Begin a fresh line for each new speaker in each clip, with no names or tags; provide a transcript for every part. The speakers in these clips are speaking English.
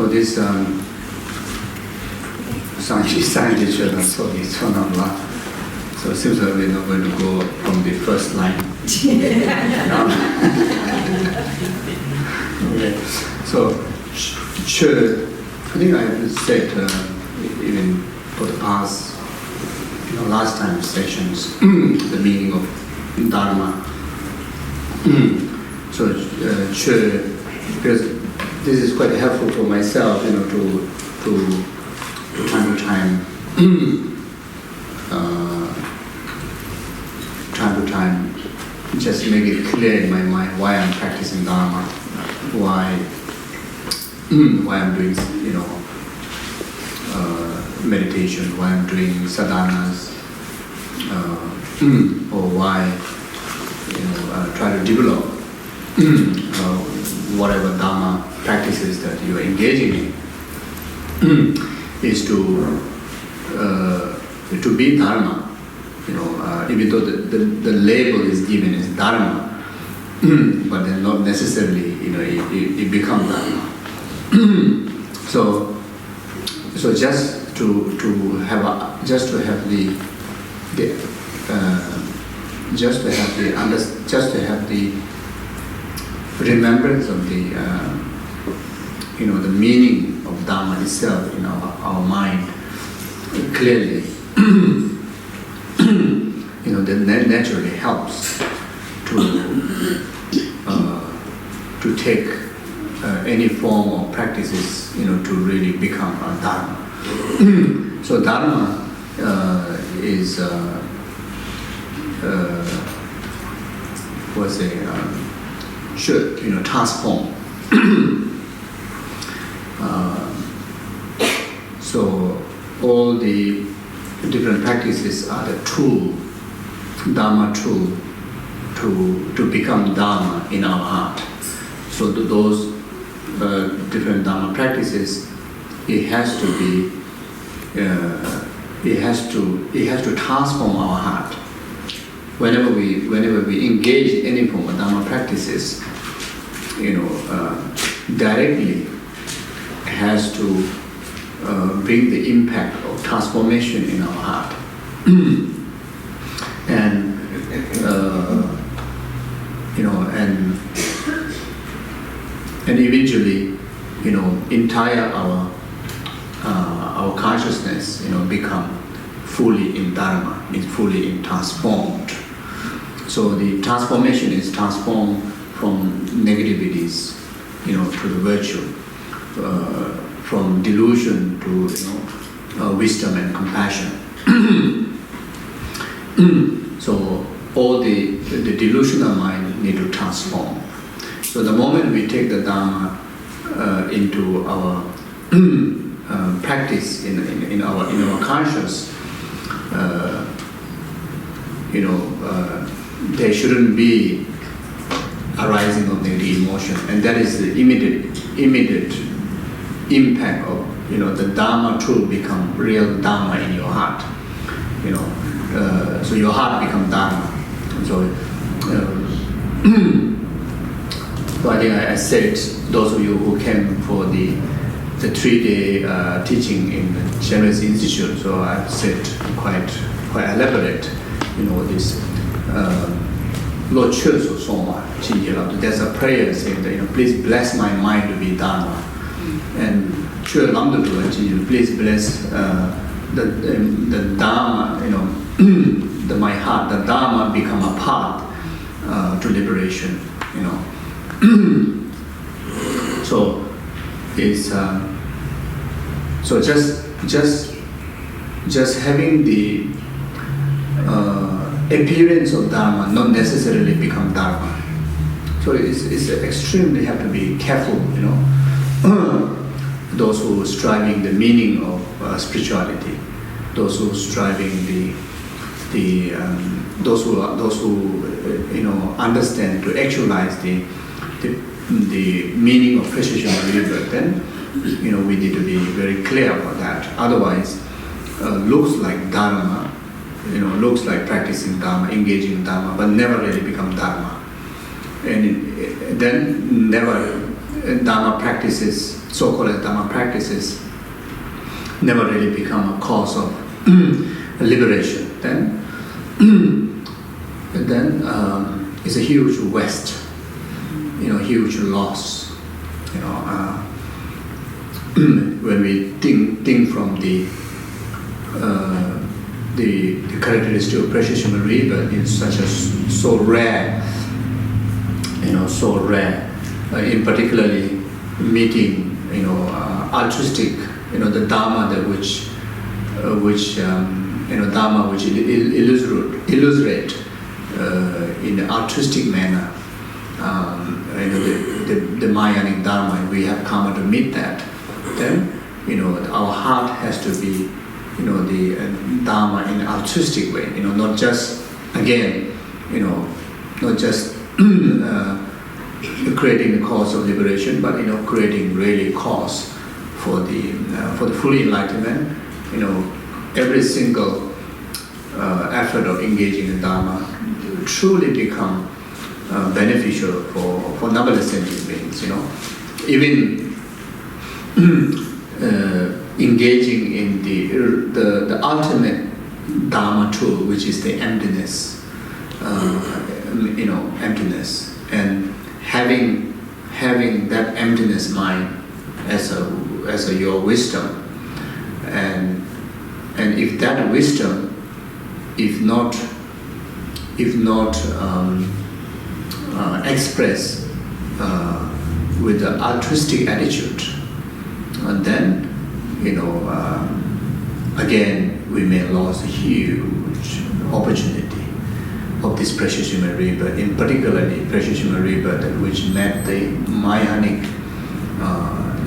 So this scientist so this one of so it seems that we're not going to go from the first line. Okay. So I think I said even for the past last time sessions the meaning of Dharma. So because this is quite helpful for myself, to time to time, just make it clear in my mind why I'm practicing Dharma, why I'm doing, meditation, why I'm doing sadhanas, or why, try to develop whatever Dharma practices that you are engaging in, is to be Dharma. Even though the label is given as Dharma, but then not necessarily, it becomes Dharma. So just to have the remembrance of the meaning of Dharma itself in our mind clearly, that naturally helps to take any form of practices, to really become a Dharma. So Dharma is should transform. So all the different practices are the tool, Dharma tool, to become Dharma in our heart. So those different Dharma practices, it has to transform our heart. Whenever we engage in any form of Dharma practices, directly has to bring the impact of transformation in our heart, and eventually, entire our consciousness, become fully in Dharma, is fully transformed. So the transformation is transformed from negativities, to the virtue, from delusion to wisdom and compassion. So all the delusional mind need to transform. So the moment we take the Dharma into our practice in our conscious, there shouldn't be arising of negative emotion, and that is the immediate impact of the Dharma truth become real Dharma in your heart. So your heart becomes Dharma. So so I think I said those of you who came for the 3-day teaching in the Chinese Institute. So I've said quite elaborate. This Lord Geshe Zopa. There's a prayer saying that please bless my mind to be Dharma, and Geshe Zopa, please bless the Dharma. My heart, the Dharma become a path to liberation. So it's so just having the appearance of Dharma not necessarily become Dharma. So it's extremely have to be careful, those who are striving the meaning of spirituality, those who are striving those who understand to actualize the meaning of precision of rebirth. Then we need to be very clear about that. Otherwise, looks like Dharma, looks like practicing Dharma, engaging in Dharma, but never really become Dharma. And then never Dharma practices so-called Dharma practices never really become a cause of liberation, then it's a huge waste, huge loss. When we think from the characteristic of precious human rebirth, it's so rare, in particularly meeting, altruistic, the Dharma that which Dharma which illustrate in an altruistic manner, the Mahayanic Dharma, and we have come to meet that, then our heart has to be the Dharma in an altruistic way, not just not just creating the cause of liberation, but creating really cause for the full enlightenment. Every single effort of engaging in Dharma truly become beneficial for numberless sentient beings. Even engaging in the ultimate Dharma tool, which is the emptiness, emptiness, and having that emptiness mind as your wisdom, and if that wisdom, if not expressed with the altruistic attitude, and then again we may lose a huge opportunity of this precious human rebirth, in particularly precious human rebirth which met the Mahayanic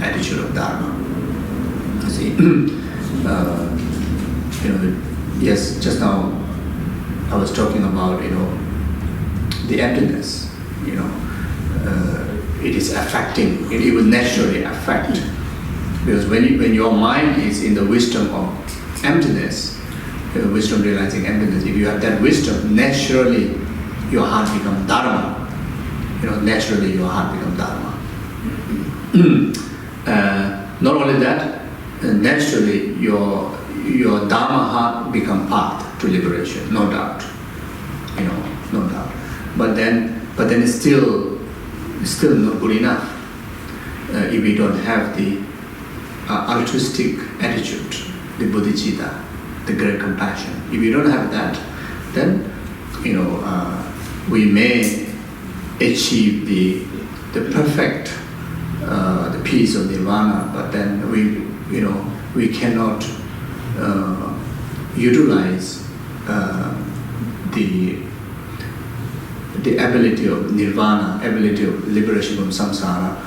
attitude of Dharma. You see, yes, just now I was talking about the emptiness. It is affecting. It will naturally affect, because when your mind is in the wisdom of emptiness, wisdom realizing emptiness, if you have that wisdom, naturally your heart becomes Dharma. Naturally your heart becomes Dharma. Not only that, naturally your Dharma heart becomes path to liberation, no doubt. No doubt. But then it's still not good enough if we don't have the altruistic attitude, the bodhicitta, the great compassion. If we don't have that, then we may achieve the perfect the peace of nirvana, but then we cannot utilize the ability of nirvana, ability of liberation from samsara,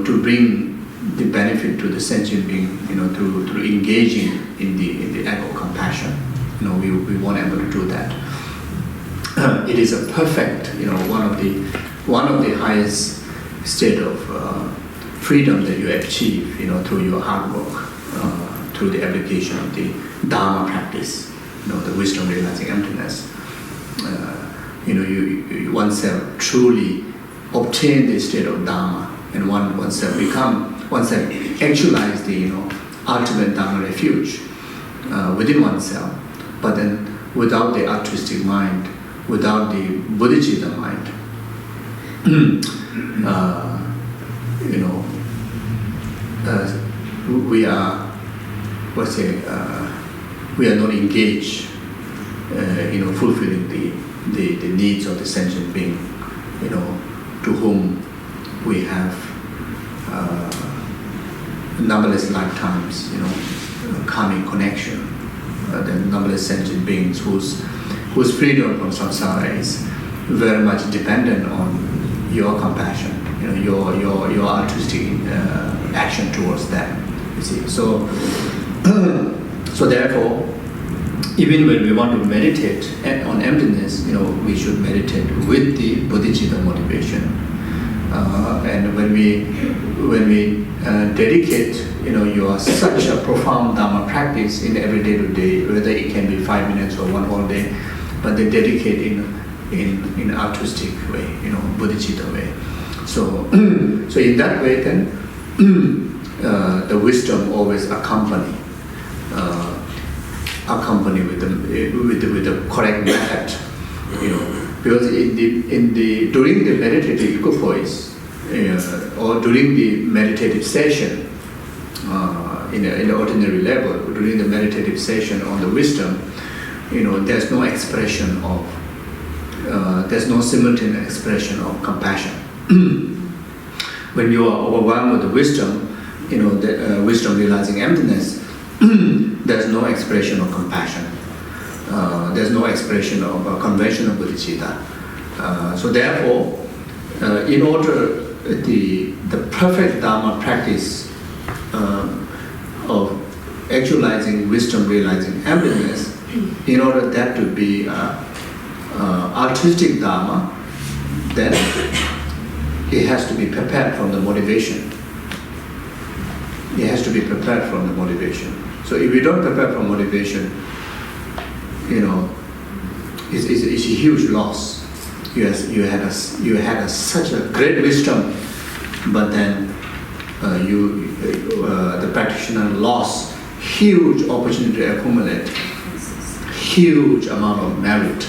to bring the benefit to the sentient being, through engaging in the act of compassion. We won't able to do that. It is a perfect, one of the highest state of freedom that you achieve, through your hard work, through the application of the Dharma practice, the wisdom realizing emptiness. You oneself truly obtain the state of Dharma, and oneself actualize the ultimate Dharma refuge within oneself. But then, without the altruistic mind, without the bodhicitta mind, we are not engaged fulfilling the needs of the sentient being, to whom we have numberless lifetimes, karmic connection. The numberless sentient beings whose freedom from samsara is very much dependent on your compassion, your altruistic action towards them. You see, so therefore, even when we want to meditate on emptiness, we should meditate with the bodhicitta motivation. And when we dedicate, your such a profound Dharma practice in everyday to day, whether it can be 5 minutes or one whole day, but they dedicate in altruistic way, bodhicitta way, So, so in that way, then the wisdom always accompany with the correct method, because during the meditative equipoise or during the meditative session in the ordinary level, during the meditative session on the wisdom, there's no expression of there's no simultaneous expression of compassion. When you are overwhelmed with the wisdom, the wisdom realizing emptiness, there's no expression of compassion. There's no expression of conventional bodhicitta. So therefore, in order the perfect Dharma practice of actualizing wisdom realizing emptiness, in order that to be artistic Dharma, then it has to be prepared from the motivation. It has to be prepared from the motivation. So if you don't prepare from motivation, it's a huge loss. You had such a great wisdom, but then the practitioner lost huge opportunity to accumulate, huge amount of merit,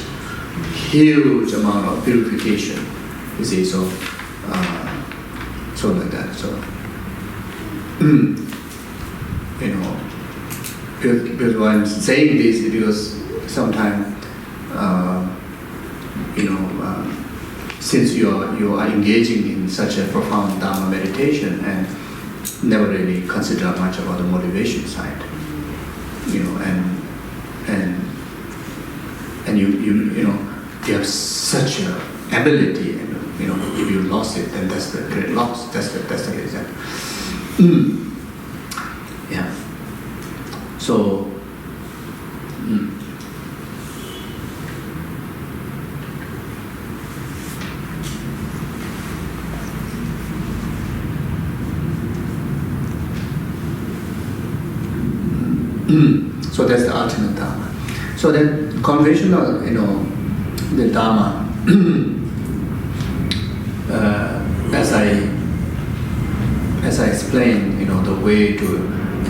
huge amount of purification. You see, so like that. So because why I'm saying this is because sometimes since you are engaging in such a profound Dharma meditation and never really consider much about the motivation side, and you have such an ability, and if you lost it, then that's the great loss. That's the reason. Yeah. So. So that's the ultimate Dharma. So then conventional, the Dharma, as I explained, the way to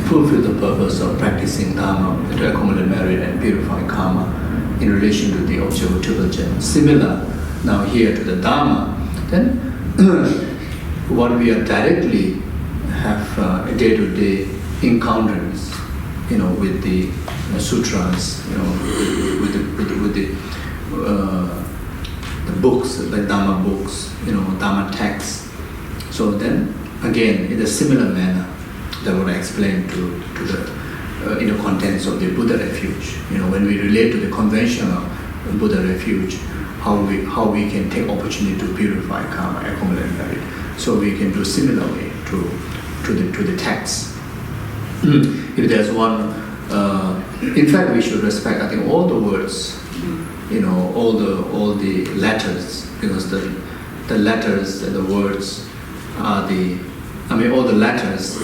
fulfill the purpose of practicing Dharma, to accumulate merit and purify karma in relation to the observable gem. Similar now here to the Dharma, then what we are directly have a day-to-day encounters, with the sutras, with the books, the Dharma books, Dharma texts. So then, again, in a similar manner, that what I explained to the inner contents of the Buddha refuge. When we relate to the conventional Buddha refuge, how we can take opportunity to purify karma, accumulate merit. So we can do similarly to the text. If there's one, in fact, we should respect, I think, all the words, all the letters, because the letters and the words are all the letters,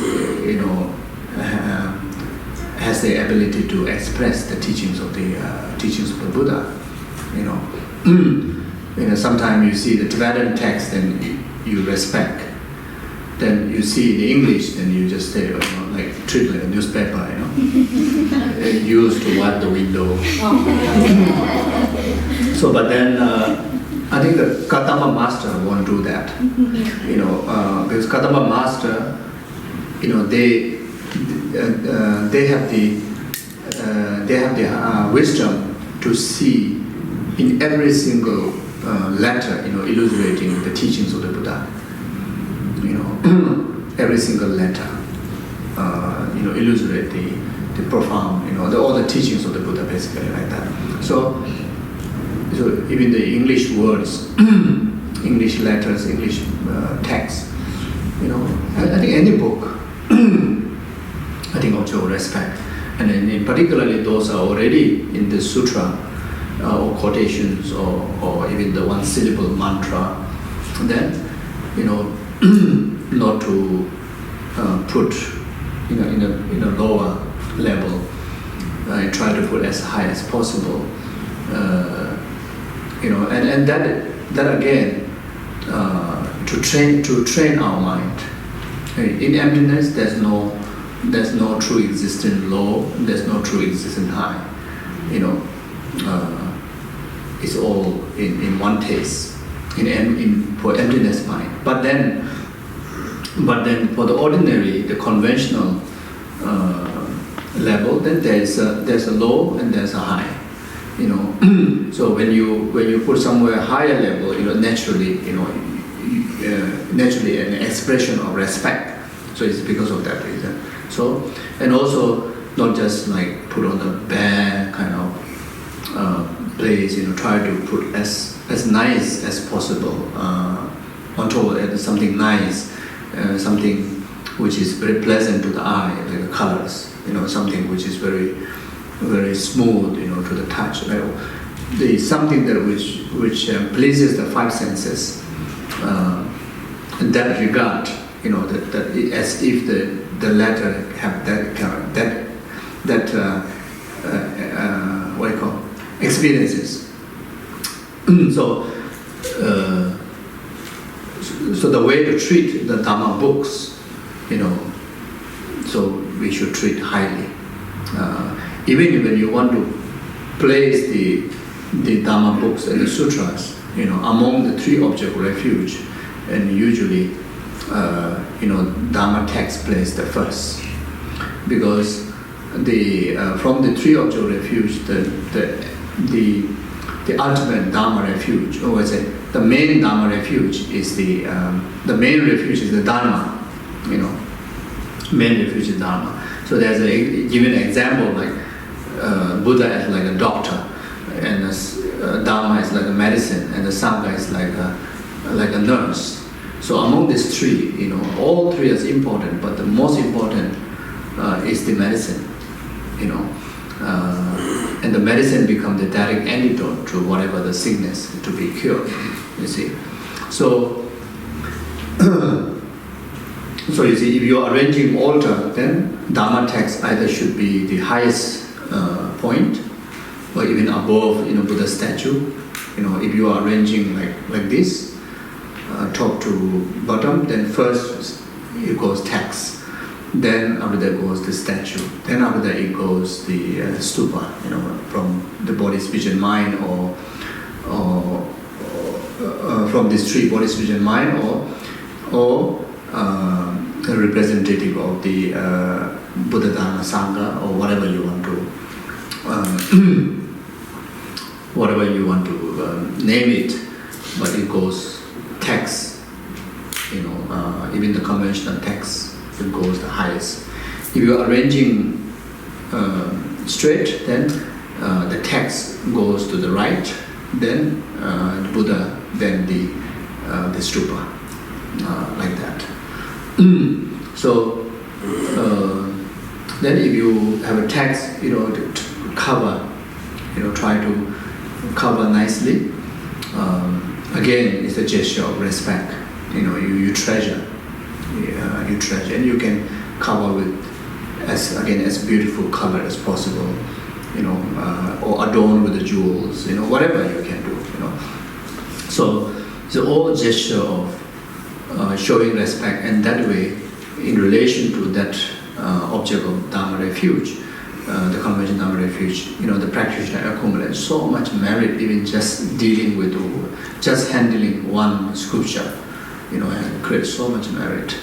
has the ability to express the teachings of the Buddha. Sometimes you see the Tibetan text, then you respect. Then you see the English, then you just say, like treat like a newspaper, used to wipe the window. So, but then I think the Kadamba master won't do that, because Kadamba master, they have the wisdom to see in every single letter, illustrating the teachings of the Buddha. Every single letter, illustrate the profound, all the teachings of the Buddha, basically like that. So even the English words, English letters, English texts, I think any book, I think also respect, and in particularly those are already in the sutra or quotations or even the one syllable mantra, then not to put in a lower level. I try to put as high as possible. And that again train our mind. In emptiness, there's no true existing low. There's no true existing high. It's all in one taste. For emptiness mind. But then for the ordinary, the conventional level, then there's a low and there's a high. So when you put somewhere higher level, naturally an expression of respect. So it's because of that reason. So, and also not just like put on the bare kind of place. Try to put as nice as possible on top of it, something nice, something which is very pleasant to the eye, like the colors. Something which is very, very smooth, to the touch. Something that which pleases the five senses. In that regard, that as if the latter have that what you call experiences. So the way to treat the Dhamma books, so we should treat highly. Even when you want to place the Dhamma books and the sutras, among the three objects of refuge, and usually, Dhamma text placed the first, because from the three objects of refuge, the ultimate Dhamma refuge, or I say the main Dhamma refuge is the main refuge is the Dharma, main refuge is Dharma. So there's given example like Buddha as like a doctor, and Dharma is like a medicine, and the Sangha is like a nurse. So among these three, all three is important, but the most important is the medicine, and the medicine becomes the direct antidote to whatever the sickness to be cured. You see, so you see, if you are arranging altar, then Dhamma text either should be the highest point, or even above, Buddha statue. If you are arranging like this, top to bottom, then first it goes text, then after that goes the statue, then after that it goes the stupa, from the body, speech and mind, or from these three, body, speech and mind, or a representative of the Buddha Dharma Sangha, or whatever you want to name it, but it goes text, even the conventional text, it goes the highest. If you are arranging straight, then the text goes to the right, then Buddha, then the stupa, like that. So then if you have a text, to cover, try to cover nicely. Again, it's a gesture of respect. You treasure, and you can cover with as beautiful color as possible, or adorn with the jewels, whatever you can do, So it's all gesture of showing respect, and that way, in relation to that object of Dhamma refuge, the convention Dhamma refuge, the practitioner accumulates so much merit, even just dealing with, just handling one scripture, and creates so much merit,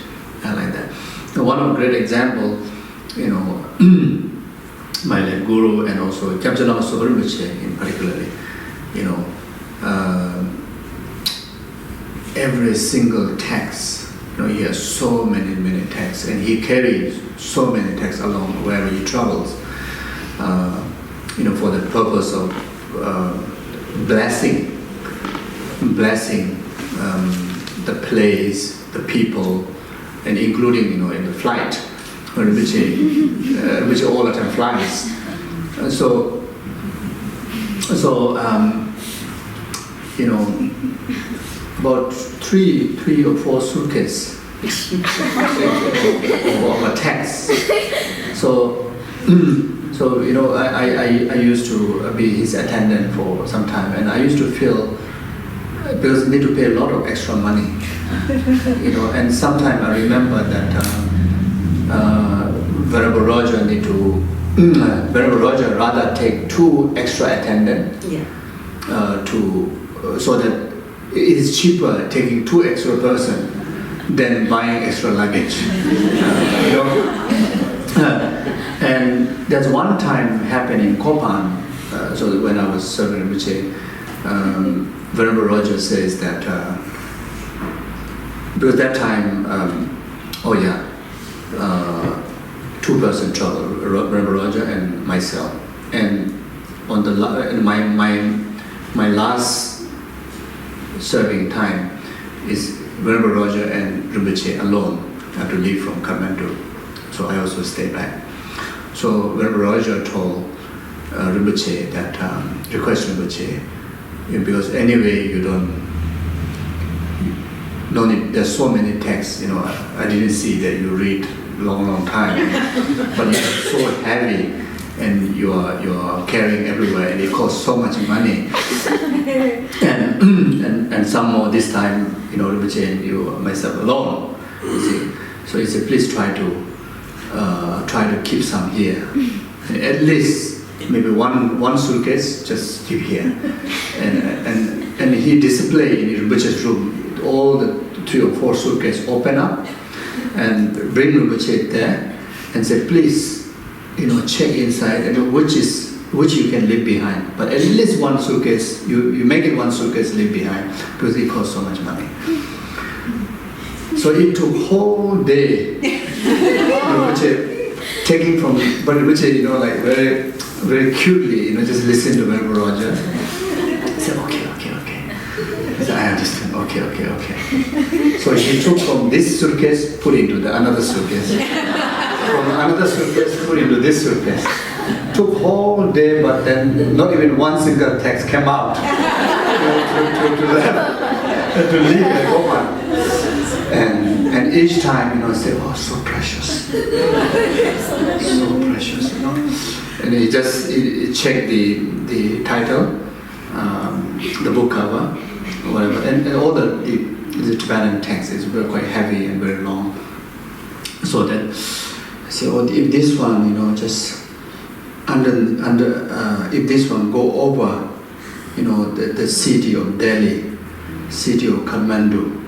and like that. Now, one of great example, my late guru and also Kyabjanama Sobarimbache in particularly, every single text, he has so many texts, and he carries so many texts along wherever he travels, for the purpose of blessing the place, the people, and including, in the flight, which all the time flies. About three or four suitcases of a text. So I used to be his attendant for some time, and I used to feel, because I need to pay a lot of extra money You know, and sometimes I remember that Venerable Roger need to, Venerable Roger rather take 2 extra attendants so that it is cheaper taking 2 extra person than buying extra luggage. You know, and there's one time happened in Kopan. So when I was serving Rinpoche, Venerable Roger says that because that time, 2-person travel, Venerable Roger and myself, and on the my last serving time is Venerable Roger and Rinpoche alone have to leave from Kathmandu, so I also stay back. So Venerable Roger told Rinpoche that request Rinpoche, because anyway you no need, there's so many texts, you know, I didn't see that you read long time, but it's so heavy and you are carrying everywhere and it costs so much money. and some more this time, you know, Rinpoche and you myself alone, you see. So he said, please try to keep some here. And at least maybe one suitcase, just keep here. And he displayed in Rinpoche's room all the 3 or 4 suitcases open up and bring Rinpoche there and said, please, you know, check inside and which you can leave behind. But at least one suitcase, you make it one suitcase leave behind because it costs so much money. So it took whole day Rinpoche taking from, but Rinpoche, you know, like very, very cutely, you know, just listen to Venerable Roger. He said, okay. He said, I understand, okay. So he took from this suitcase, put into the another suitcase. From another suitcase, put into this suitcase. Took whole day, but then not even one single text came out to leave the Kopan. And each time, you know, say, oh, so precious. So precious, you know. And he just checked the title, the book cover, whatever, and all the Tibetan text is very quite heavy and very long. So then I say, oh, if this one, you know, just if this one go over, you know, the city of Delhi, city of Kathmandu,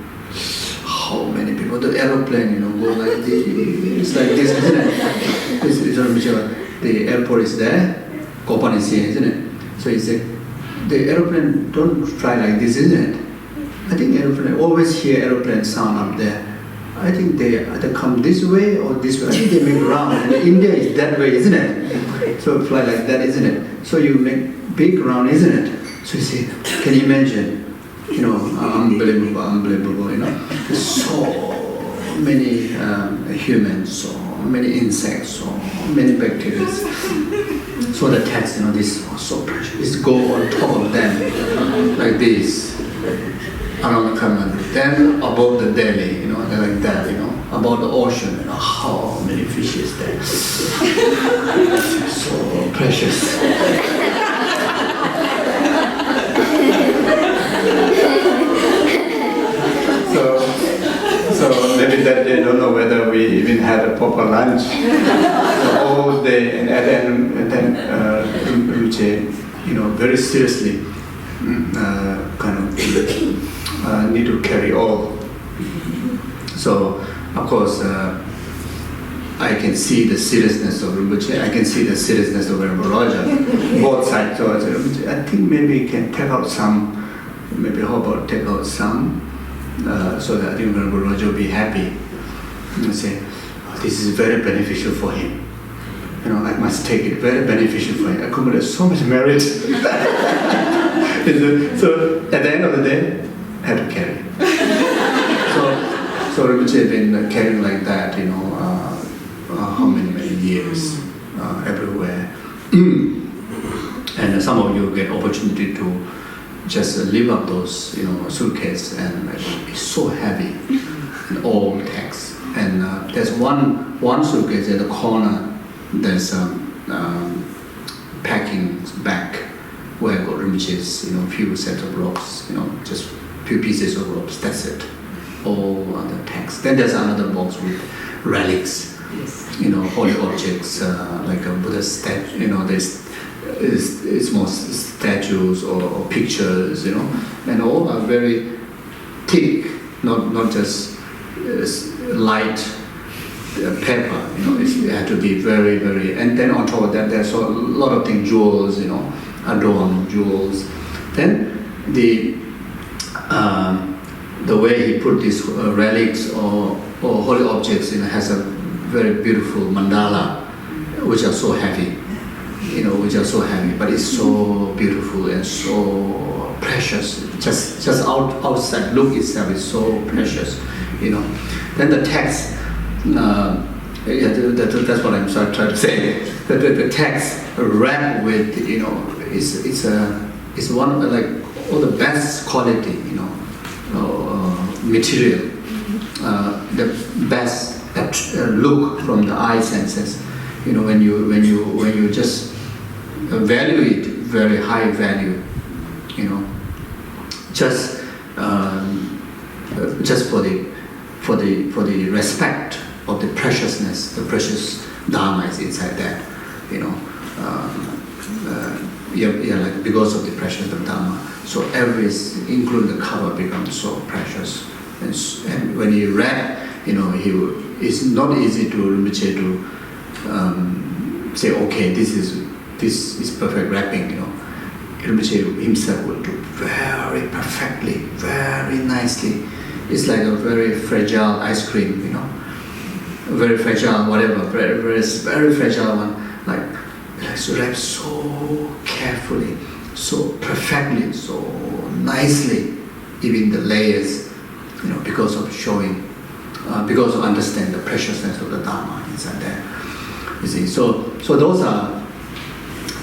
how many people? The aeroplane, you know, go like this. It's like this, isn't it? The airport is there, Kopan is here, isn't it? So he said, the aeroplane don't fly like this, isn't it? I think aeroplane, always hear aeroplane sound up there. I think they either come this way or this way. I think they make round, and India is that way, isn't it? So fly like that, isn't it? So you make big round, isn't it? So you see, can you imagine? You know, unbelievable, you know. There's so many humans, so many insects, so many bacteria. So the text, you know, this was so precious. It's go on top of them, like this, around the Kathmandu. Then above the Delhi, you know, like that, you know, above the ocean, you know, how many fishes there. So precious. So maybe that day, don't know whether we even had a proper lunch the whole day, and then Rinpoche, you know, very seriously kind of need to carry all. So of course I can see the seriousness of Rinpoche, I can see the seriousness of Venerable Roger, both sides. So I think maybe you can take out some, maybe how about take out some, so that I think Venerable Roger will be happy and say, oh, this is very beneficial for him. You know, I must take it, very beneficial for him. Accumulate so much merit. So at the end of the day, I had to carry. So Rinpoche had been carrying like that, you know, how many years, everywhere. And some of you get opportunity to just lift up those, you know, suitcase, and it's so heavy, and all text. And there's one suitcase at the corner. There's packing bag where I got Rinpoche's, you know, few sets of ropes, you know, just few pieces of ropes. That's it. all other texts. Then there's another box with relics, holy objects, like a Buddha statue, there's small statues or pictures, and all are very thick, not just light paper, it had to be very, very, and then on top of that there's a lot of things, jewels, adorned jewels. Then the way he put these relics or holy objects, has a very beautiful mandala, which are so heavy, but it's so beautiful and so precious. Just outside look itself is so precious, Then the text, that's what I'm trying to say. The text wrapped with, it's one of all the best quality, material, the best look from the eye senses. When you just value it, very high value, just for the respect of the preciousness, the precious Dharma is inside that, because of the preciousness of Dharma. So including the cover, becomes so precious. And when you read, it's not easy to Rinpoche to say, okay, this is perfect wrapping, Rinpoche himself will do very perfectly, very nicely. It's like a very fragile ice cream, very fragile, whatever, very, very, very fragile one, so wrapped so carefully, so perfectly, so nicely, even the layers, because of showing, because of understanding the preciousness of the Dharma inside there. You see, so those are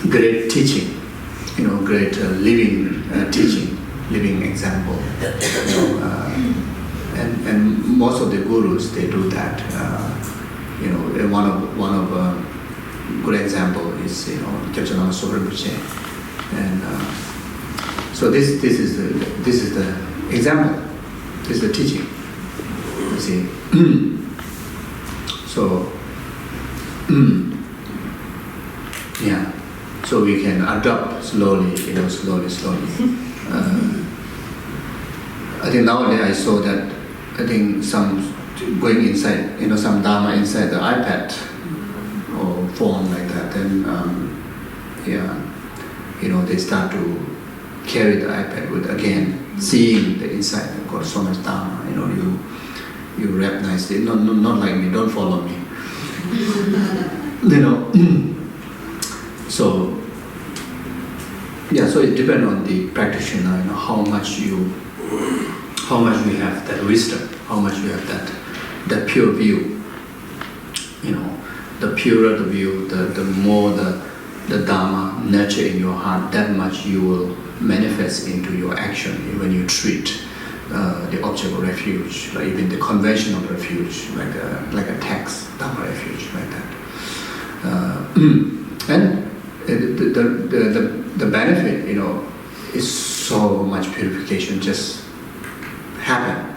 great teaching, great living teaching, living example. And most of the gurus, they do that. One of good example is Geshe Zopa Rinpoche, and so this is the example. This is the teaching. You see, so so we can adopt slowly, slowly. I think nowadays I saw that. I think some going inside, some Dharma inside the iPad or phone like that. Then, they start to carry the iPad with again seeing the inside. Got so much Dharma. You rap nicely. Not like me. Don't follow me. So it depends on the practitioner. How much we have that wisdom, how much we have that pure view. The purer the view, the more the Dharma nurture in your heart, that much you will manifest into your action when you treat the object of refuge, like even the convention of refuge, like a tax, Dharma refuge, like that. And the benefit, is so much purification just happen.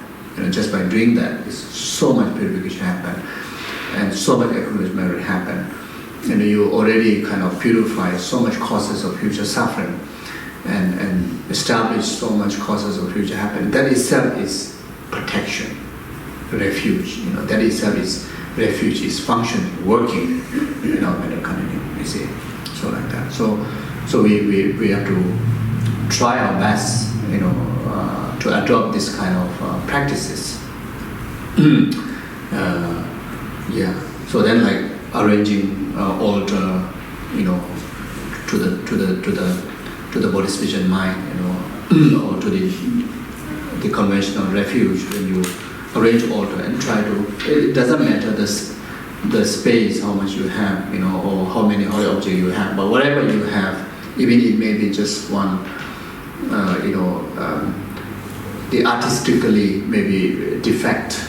Just by doing that, so much purification happen, and so much acknowledgement happen. You already kind of purify so much causes of future suffering, and establish so much causes of future happen. That itself is protection, refuge. That itself is refuge, is functioning, working. When it continues, you see. So like that. So we have to try our best, to adopt this kind of practices. So then, like arranging altar, to the body's vision mind, or to the conventional refuge. When you arrange altar and try to, it doesn't matter the space, how much you have, or how many holy objects you have, but whatever you have, even it may be just one, the artistically maybe defect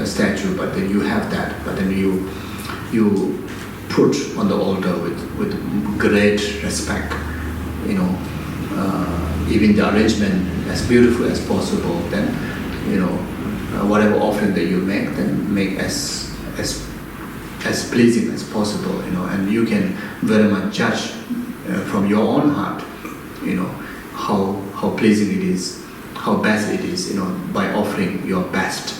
statue, but then you have that, but then you put on the altar with great respect, even the arrangement as beautiful as possible, then whatever offering that you make, then make as pleasing as possible, and you can very much judge from your own heart, how pleasing it is, how best it is, by offering your best,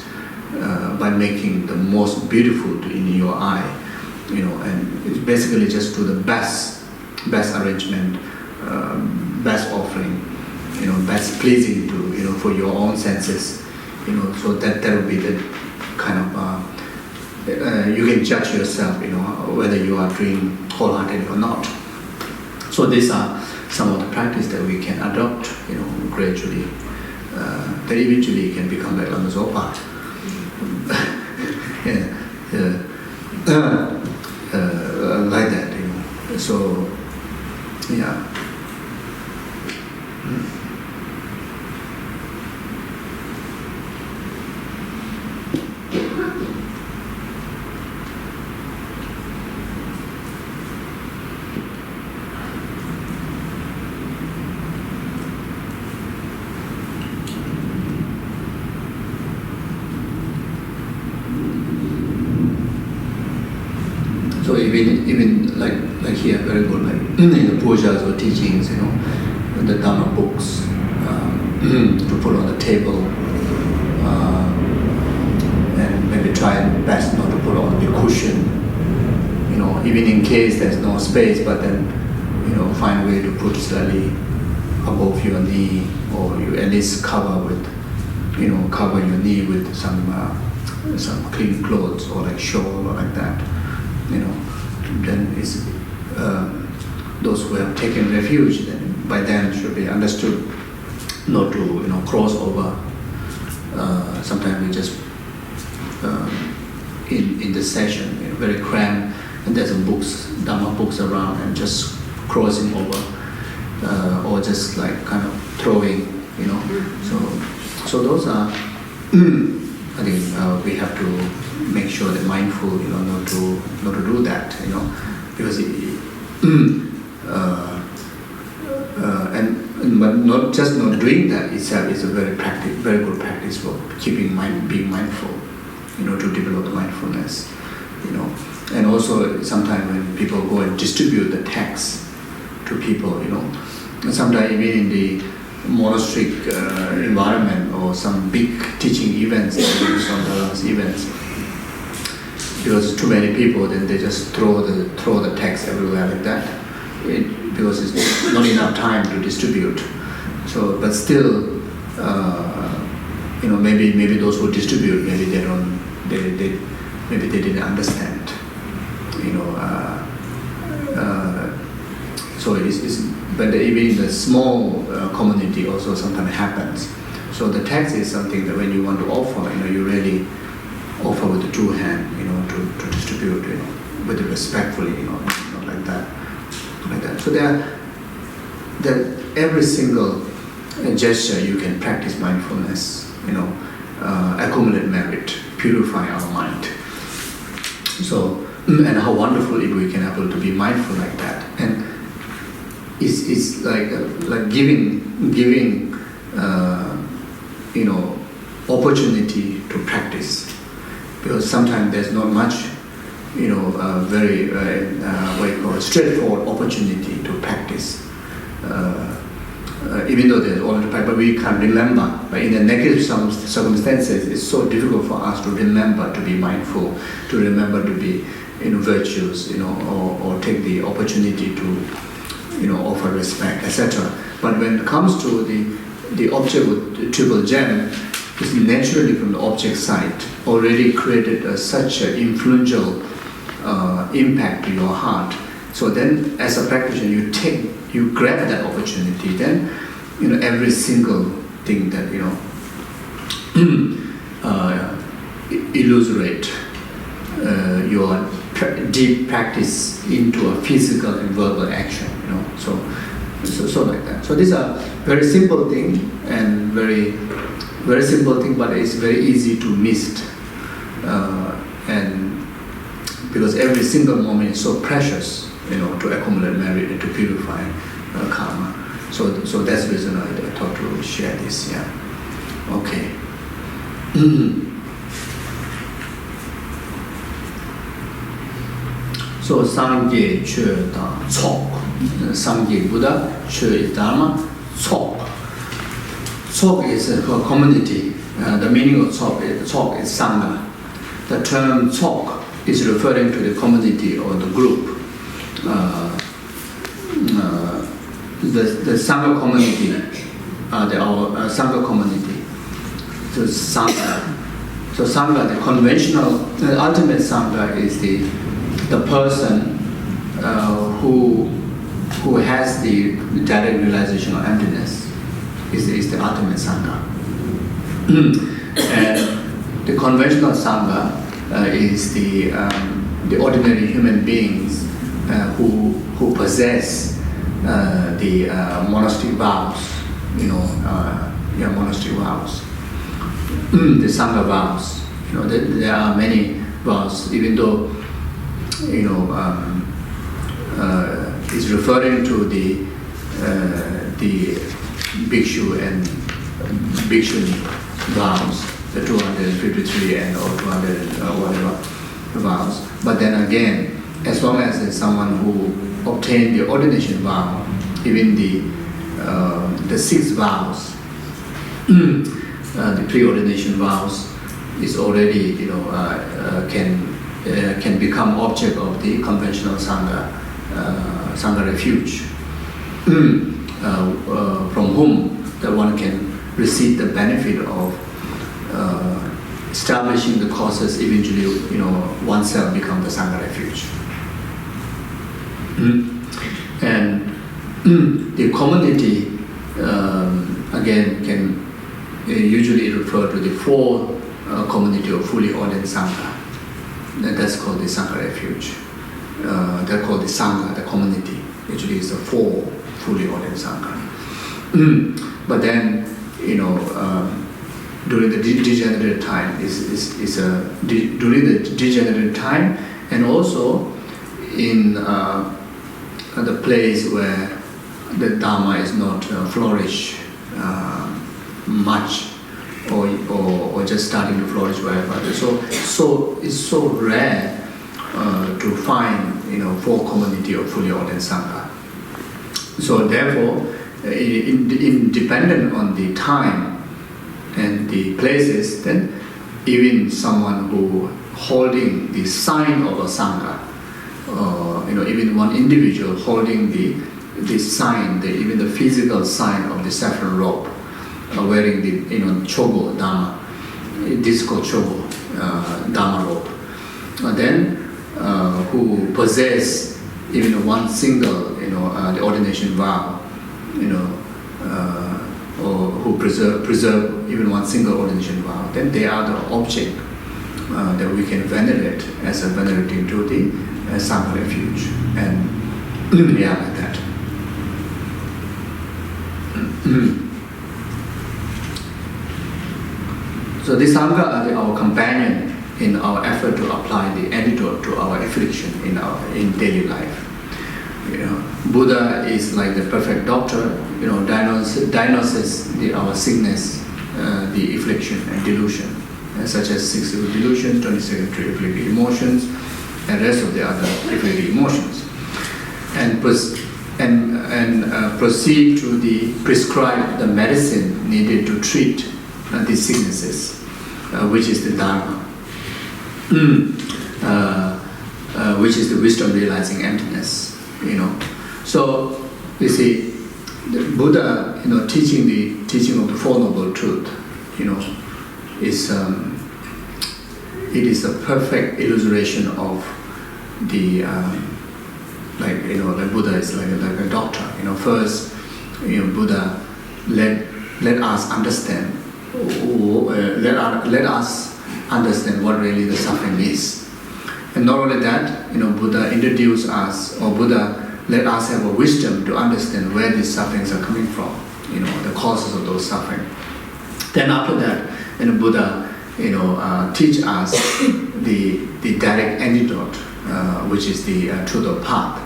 by making the most beautiful in your eye, and it's basically just do the best arrangement, best offering, best pleasing to, for your own senses, so that will be the kind of, you can judge yourself, whether you are doing wholeheartedly or not. So these are some of the practice that we can adopt, gradually. That eventually can become like Langri Zopa. Like that, So, yeah. So even like here, very good, like in the pujas or teachings, the Dharma books to put on the table, and maybe try best not to put on the cushion, even in case there's no space, but then, find a way to put slightly above your knee, or you at least cover your knee with some clean clothes or like shawl or like that. Then it's those who have taken refuge, then by them should be understood not to cross over. Sometimes we just in the session very cramped, and there's some books, Dharma books around, and just crossing over, or just like kind of throwing, So those are. I think we have to make sure that mindful, not to do that, because but not just not doing that itself is a very good practice for being mindful, to develop the mindfulness, and also sometimes when people go and distribute the text to people, and sometimes even in the monastic environment or some big teaching events, events, because too many people, then they just throw the text everywhere like that, because it's not enough time to distribute. So, but still, maybe those who distribute, maybe they didn't understand, so it's but even in the small community also sometimes happens. So the text is something that when you want to offer, you really offer with the true hand, to distribute, with respectfully, not like that. So that every single gesture you can practice mindfulness, accumulate merit, purify our mind. So, and how wonderful if we can able to be mindful like that. And it's like giving opportunity to practice, because sometimes there's not much very straightforward opportunity to practice, even though there's all the practice, but we can't remember. But in the negative circumstances, it's so difficult for us to remember to be mindful, to remember to be virtuous, or take the opportunity to offer respect, etc. But when it comes to the object with the triple gem, it's naturally from the object side already created such an influential impact to your heart. So then, as a practitioner, you grab that opportunity. Then, every single thing that illustrate your deep practice into a physical and verbal action. So like that. So these are very simple thing, and very simple thing, but it's very easy to miss. And because every single moment is so precious, to accumulate merit and to purify karma. So that's the reason I thought to share this. Yeah. Okay. So Sangye Chö Da Chok. Sangye Buddha, Chö is Dharma, Chok. Chok is a community. The meaning of Chok is Sangha. The term Chok is referring to the community or the group. The Sangha community, our Sangha community. So Sangha. So Sangha, the conventional, the ultimate Sangha is the person who has the direct realization of emptiness. Is the ultimate Sangha. And the conventional Sangha is the ordinary human beings who possess the monastic vows, monastic vows, the Sangha vows. There are many vows, even though it's referring to the bhikshu and bhikshuni vows, the 253 and or 200 whatever vows. But then again, as long as there's someone who obtained the ordination vow, even the 6 vows, the pre-ordination vows, is already can become object of the conventional Sangha refuge, from whom that one can receive the benefit of establishing the causes. Eventually, oneself become the Sangha refuge. And the community again can usually refer to the 4 community of fully ordained Sangha. That's called the Sangha refuge. They're called the Sangha, the community. Actually, it's the 4 fully ordained Sangha. But then, during the degenerate time, during the degenerate time, and also in the place where the Dharma is not flourish much, or just starting to flourish wherever. So it's so rare to find 4 community of fully ordained Sangha. So therefore, independent on the time and the places, then even someone who holding the sign of a Sangha, even one individual holding the sign, even the physical sign of the saffron robe, wearing the chogo Dharma, this is called chogo Dharma robe. Then who possess even one single the ordination vow, or who preserve even one single ordination vow, then they are the object that we can venerate as a venerating to the Sangha refuge, and like that. So the Sangha are our companion in our effort to apply the antidote to our affliction in daily life. Buddha is like the perfect doctor, diagnoses our sickness, the affliction and delusion, such as 6 delusions, 26 afflicted emotions, and rest of the other afflicted emotions, and proceed to prescribe the medicine needed to treat these sicknesses, which is the Dharma, which is the wisdom realizing emptiness. So you see, the Buddha, teaching the teaching of the Four Noble Truth, it is a perfect illustration of the like Buddha is like a doctor. First, Buddha let us understand, let us understand what really the suffering is. And not only that, Buddha introduced us, or Buddha let us have a wisdom to understand where these sufferings are coming from, the causes of those suffering. Then after that, Buddha, teach us the direct antidote, which is the truth of path.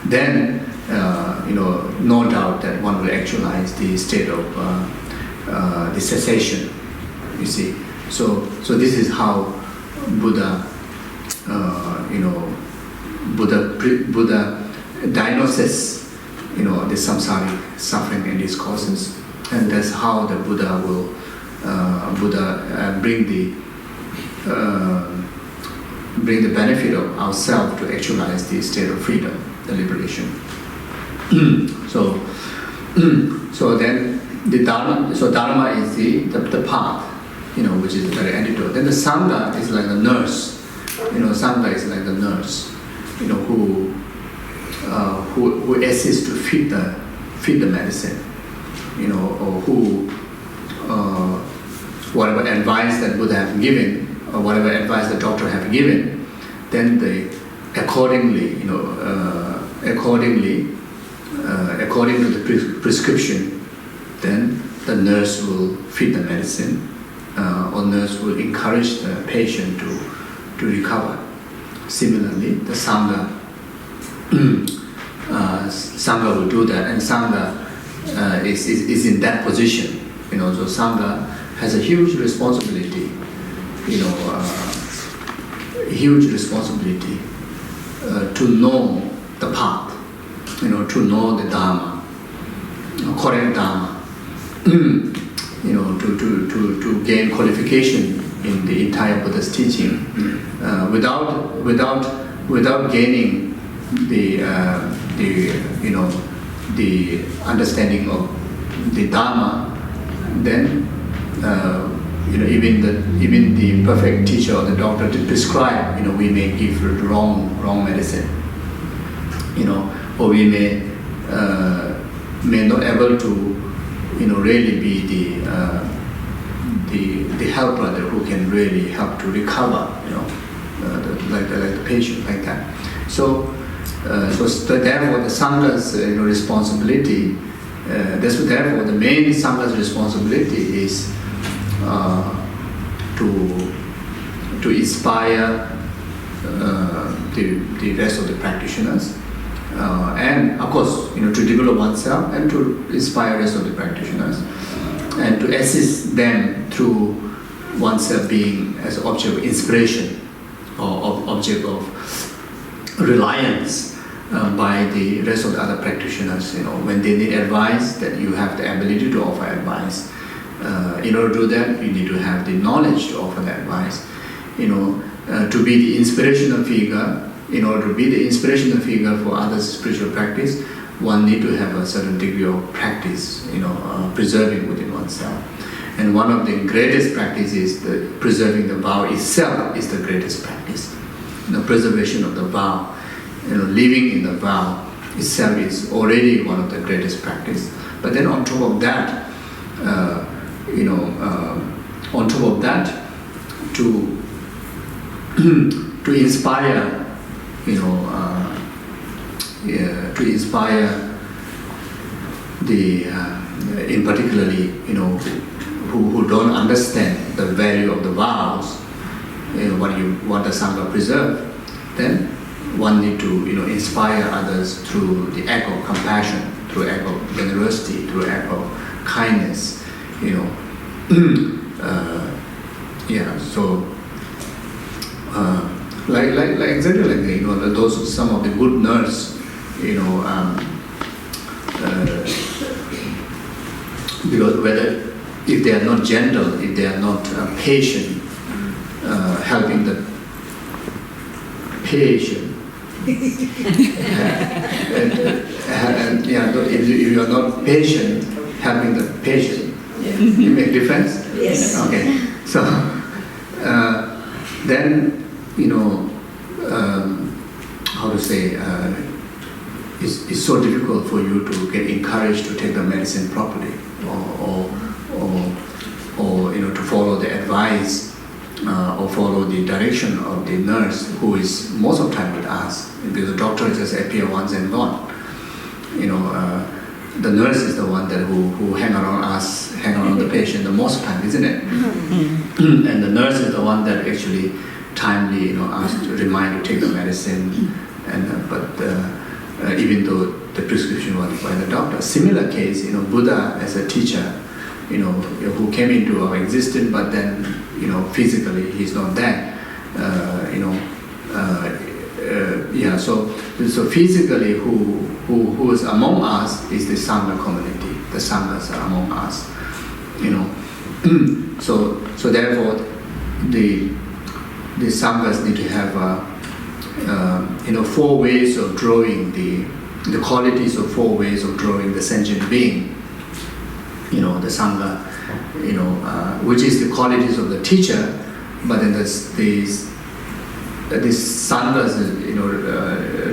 Then no doubt that one will actualize the state of the cessation. You see, so this is how Buddha, Buddha diagnoses, the samsaric suffering and its causes, and that's how the Buddha will bring the benefit of ourselves to actualize the state of freedom, the liberation. So then the Dharma. So Dharma is the path, which is very antidote. Then the Sangha is like the nurse. Sangha is like the nurse, who assists to feed the medicine, or who whatever advice that Buddha have given, or whatever advice the doctor have given, then they according to the prescription, then the nurse will feed the medicine, or nurse will encourage the patient to recover. Similarly, the Sangha will do that, and Sangha is in that position. So Sangha has a huge responsibility, to know the path, to know the Dharma, correct Dharma, to gain qualification in the entire Buddha's teaching, without gaining the understanding of the Dharma, then even the perfect teacher or the doctor to prescribe, we may give wrong medicine, or we may not able to really be the helper who can really help to recover, like the patient, like that. So therefore the Sangha's responsibility. Therefore the main Sangha's responsibility is to inspire the rest of the practitioners, and of course to develop oneself and to inspire the rest of the practitioners, and to assist them through oneself being as an object of inspiration or object of reliance by the rest of the other practitioners. When they need advice, that you have the ability to offer advice. In order to do that, you need to have the knowledge to offer the advice. To be the inspirational figure. In order to be the inspirational figure for others' spiritual practice, one need to have a certain degree of practice, preserving within oneself. And one of the greatest practices, the preserving the vow itself, is the greatest practice. Preservation of the vow, living in the vow itself is already one of the greatest practice. But then on top of that, to inspire, to inspire the, in particularly, who don't understand the value of the vows, what you want the Sangha preserve, then one need to, inspire others through the act of compassion, through act of generosity, through act of kindness, like exactly like those some of the good nurse, because whether if they are not gentle, if they are not patient, helping the patient, if you are not patient, helping the patient, you make difference.
Yes.
Okay. So then how to say, it's so difficult for you to get encouraged to take the medicine properly, or to follow the advice, or follow the direction of the nurse, who is most of the time with us, because the doctor just appear once and gone. The nurse is the one that who hang around the patient the most time, isn't it? Mm-hmm. And the nurse is the one that actually timely, remind to take the medicine, and even though the prescription was by the doctor. Similar case, Buddha as a teacher, who came into our existence, but then, physically he's not there. Yeah, so physically who is among us is the Sangha community. The Sanghas are among us, you know. So therefore, the Sanghas need to have four ways of drawing the qualities of four ways of drawing the sentient being. You know, the Sangha, which is the qualities of the teacher, but then this Sangha's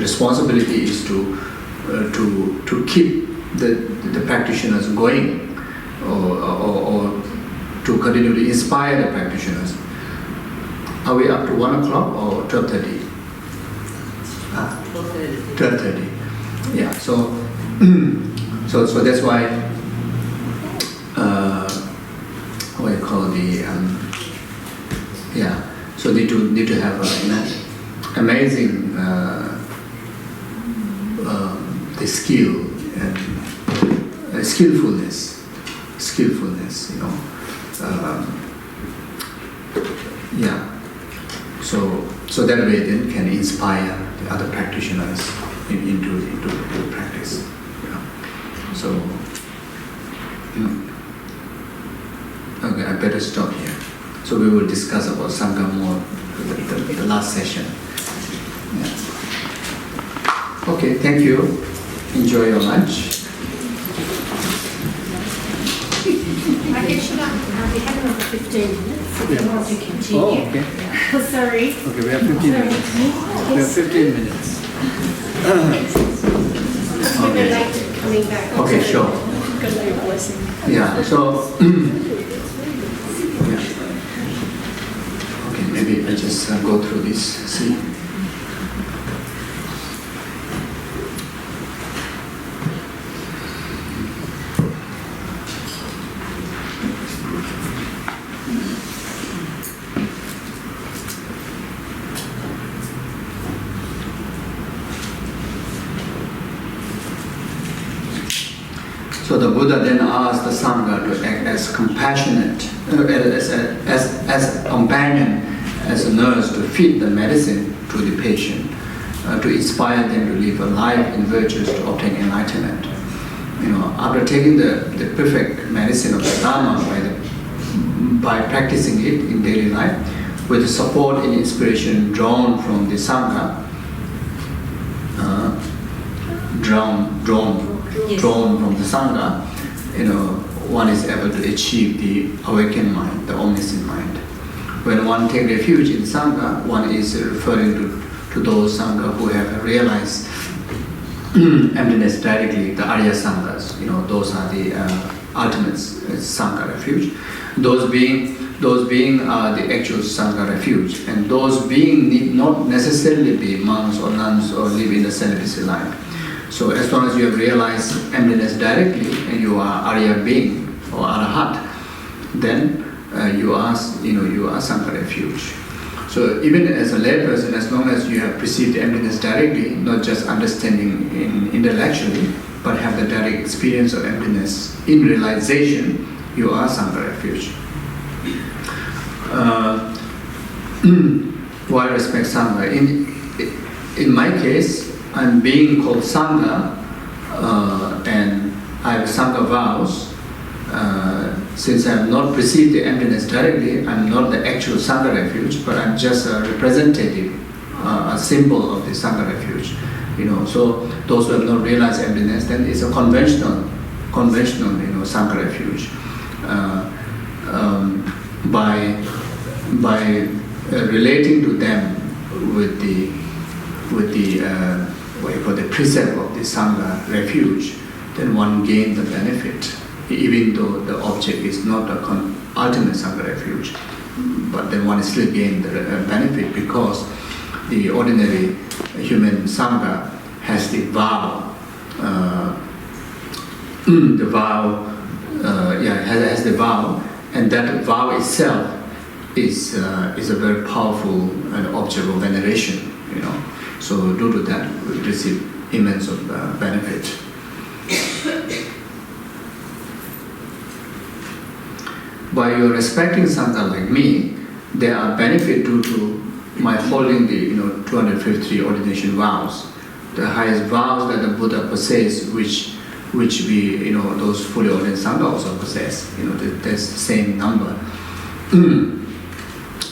responsibility is to keep the practitioners going, or to continue to inspire the practitioners. Are we up to 1 o'clock or 12:30? 12:30. Yeah. So that's why what you call the So need to have amazing the skill and skillfulness. So that way then can inspire the other practitioners into practice. So okay, I better stop here. So we will discuss about Sangha more the last session. Yeah. Okay, thank you. Enjoy your lunch.
I can shut up. We have another 15 minutes if you want to continue.
Oh, okay.
Sorry.
Okay, we have 15 minutes. We have 15 minutes.
We were late coming back.
Okay, sure. Yeah, so okay, maybe I just go through this. See. So the Buddha then asked the Sangha to act as compassionate, as a companion, as a nurse to feed the medicine to the patient, to inspire them to live a life in virtues to obtain enlightenment. After taking the perfect medicine of the Dharma by practicing it in daily life, with the support and inspiration drawn from the Sangha, drawn from the Sangha, one is able to achieve the awakened mind, the omniscient mind. When one takes refuge in Sangha, one is referring to those Sangha who have realized emptiness directly, the Arya Sanghas. Those are the ultimate Sangha refuge. Those being are the actual Sangha refuge, and those being need not necessarily be monks or nuns or live in a celibacy life. So as long as you have realized emptiness directly and you are Arya being or Arahat, then you are Sangha refuge. So even as a layperson, as long as you have perceived emptiness directly, not just understanding intellectually, but have the direct experience of emptiness in realization, you are Sangha refuge. Why respect Sangha? In my case, I'm being called Sangha, and I have Sangha vows. Since I have not perceived the emptiness directly, I'm not the actual Sangha refuge, but I'm just a representative, a symbol of the Sangha refuge. So those who have not realized emptiness, then it's a conventional Sangha refuge. By relating to them with the precept of the Sangha refuge, then one gains the benefit, even though the object is not the ultimate Sangha refuge. But then one still gains the benefit because the ordinary human Sangha has the vow, has the vow, and that vow itself is a very powerful object of veneration. So due to that, we receive immense of benefit. By your respecting Sangha like me, there are benefit due to my holding the 253 ordination vows. The highest vows that the Buddha possessed, which we, those fully ordained Sangha also possess. There's the same number.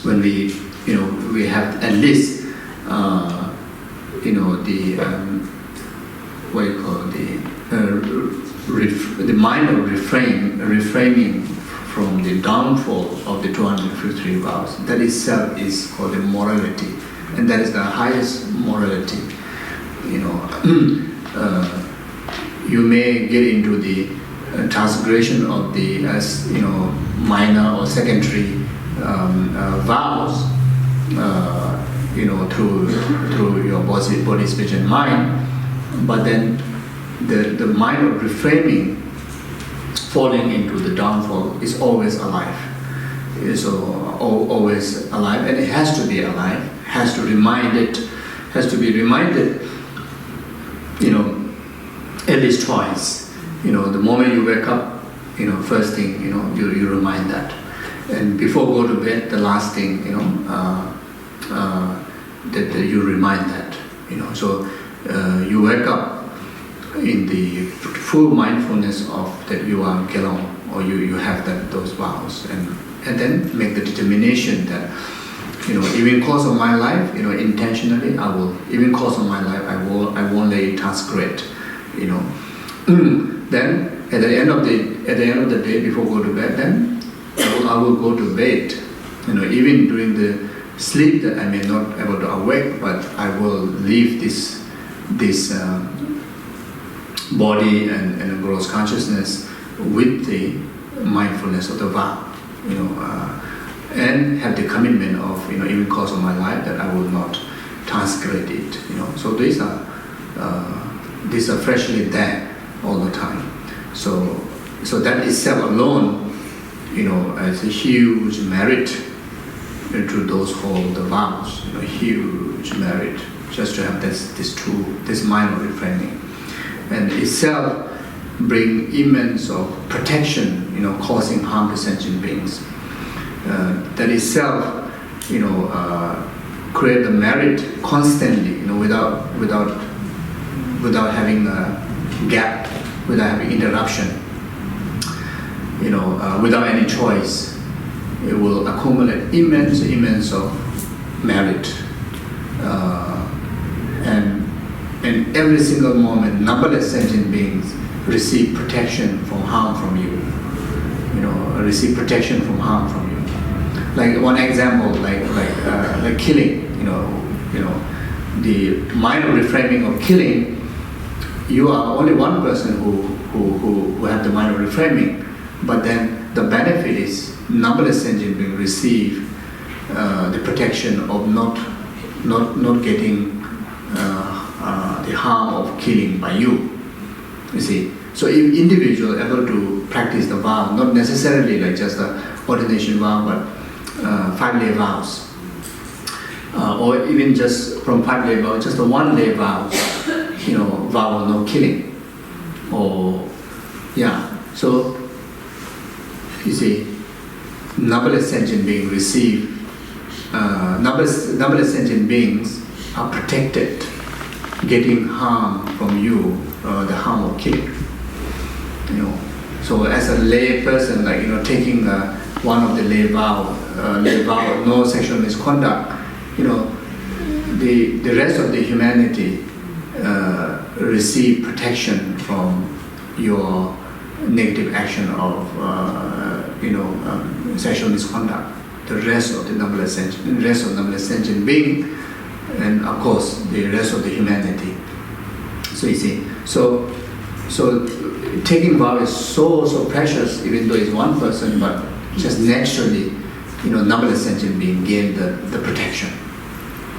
When we have at least, the mind of refraining from the downfall of the 253 vows. That itself is called the morality, and that is the highest morality. You may get into the transgression of the minor or secondary vows, through your body, speech, and mind, but then the mind of reframing, falling into the downfall, is always alive. It's always alive, and it has to be alive. Has to be reminded. At least twice. The moment you wake up, first thing, you remind that. And before go to bed, the last thing, that you remind that. So you wake up in the full mindfulness of that you are Gelong, or you have those vows, and then make the determination that, even course of my life, intentionally, I will, even course of my life, I won't let it transgress. Then at the end of the day, before go to bed, then I will go to bed. Even during the sleep that I may not able to awake, but I will leave this body and gross consciousness with the mindfulness of the vow, and have the commitment of, even course of my life, that I will not transgress it. So these are freshly there all the time. So that itself alone, as a huge merit to those who hold the vows. Huge merit just to have this mind of reframing, and itself bring immense of protection, causing harm to sentient beings. That itself, create the merit constantly, without having a gap, without having interruption, without any choice. It will accumulate immense of merit, and every single moment, numberless sentient beings receive protection from harm from you. Receive protection from harm from you. Like one example, like killing. The mind of reframing of killing. You are only one person who have the mind of reframing, but then the benefit is numberless sentient beings receive the protection of not getting the harm of killing by you. You see, so if individual able to practice the vow, not necessarily like just the ordination vow, but 5-lay vows, or even just from 5-lay vow, just a 1-lay vow, vow of no killing, or So you see, numberless sentient beings receive, numberless sentient beings are protected, getting harm from you, the harm of killing. So as a lay person, taking one of the lay vow, no sexual misconduct, the rest of the humanity receive protection from your negative action of sexual misconduct. The rest of the numberless sentient being, and of course the rest of the humanity. So you see, so taking vow is so precious, even though it's one person, but just naturally, numberless sentient being gain the protection.